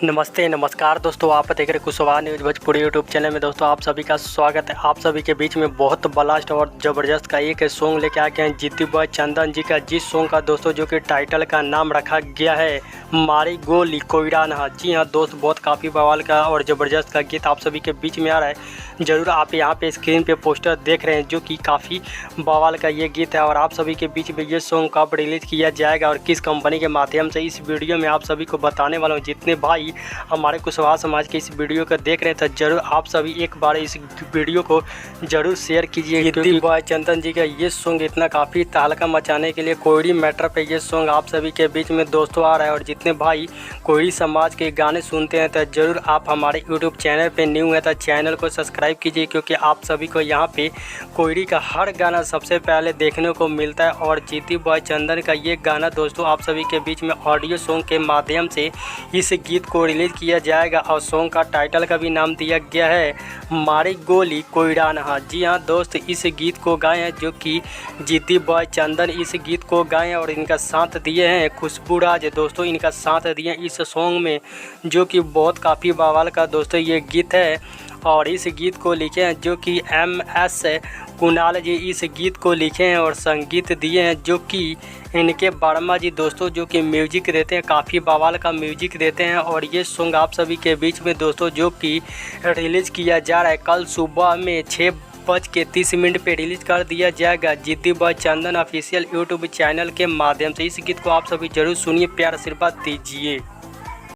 नमस्ते नमस्कार दोस्तों, आप देख रहे Kushwaha news Bhojpuri YouTube channel में। दोस्तों आप सभी का स्वागत है। आप सभी के बीच में बहुत ब्लास्ट और ज़बरदस्त का एक सॉन्ग लेके आ गए हैं जीतू बॉय चंदन जी का, जिस सॉन्ग का दोस्तों जो कि टाइटल का नाम रखा गया है मारी गोली कोयरा नहा। जी हाँ दोस्त, बहुत काफ़ी बवाल का और ज़बरदस्त का गीत आप सभी के बीच में आ रहा है। ज़रूर आप यहाँ पे स्क्रीन पे पोस्टर देख रहे हैं जो कि काफ़ी बवाल का ये गीत है। और आप सभी के बीच में ये सॉन्ग कब रिलीज़ किया जाएगा और किस कंपनी के माध्यम से, इस वीडियो में आप सभी को बताने वाला हूँ। जितने भाई हमारे कुशवाहा समाज के इस वीडियो को देख रहे थे, जरूर आप सभी एक बार इस वीडियो को जरूर शेयर कीजिए, क्योंकि बॉय चंदन जी का ये सॉन्ग इतना काफ़ी तहलका मचाने के लिए कोयरी मैटर पे ये सॉन्ग आप सभी के बीच में दोस्तों आ रहा है। और जितने भाई कोयरी समाज के गाने सुनते हैं तो जरूर आप हमारे यूट्यूब चैनल पे न्यू है तो चैनल को सब्सक्राइब कीजिए, क्योंकि आप सभी को यहाँ पे कोयरी का हर गाना सबसे पहले देखने को मिलता है। और जीतू बॉय चंदन का ये गाना दोस्तों आप सभी के बीच में ऑडियो सॉन्ग के माध्यम से इस गीत को रिलीज़ किया जाएगा। और सॉन्ग का टाइटल का भी नाम दिया गया है मारी गोली कोयरा नहा। जी हाँ दोस्त, इस गीत को गाए हैं जो कि जीतू बॉय चंदन इस गीत को गाए हैं। और इनका साथ दिए हैं खुशबू राज दोस्तों, इनका साथ दिए इस सॉन्ग में, जो कि बहुत काफ़ी बवाल का दोस्तों ये गीत है। और इस गीत को लिखे हैं जो कि MS कुणाल जी इस गीत को लिखे हैं और संगीत दिए हैं जो कि इनके वर्मा जी दोस्तों, जो कि म्यूजिक देते हैं, काफ़ी बवाल का म्यूजिक देते हैं। और ये सॉन्ग आप सभी के बीच में दोस्तों जो कि रिलीज़ किया जा रहा है कल सुबह में 6:30 पे रिलीज़ कर दिया जाएगा जीतू बॉय चंदन ऑफिशियल यूट्यूब चैनल के माध्यम से। इस गीत को आप सभी जरूर सुनिए, प्यार आशीर्वाद दीजिए।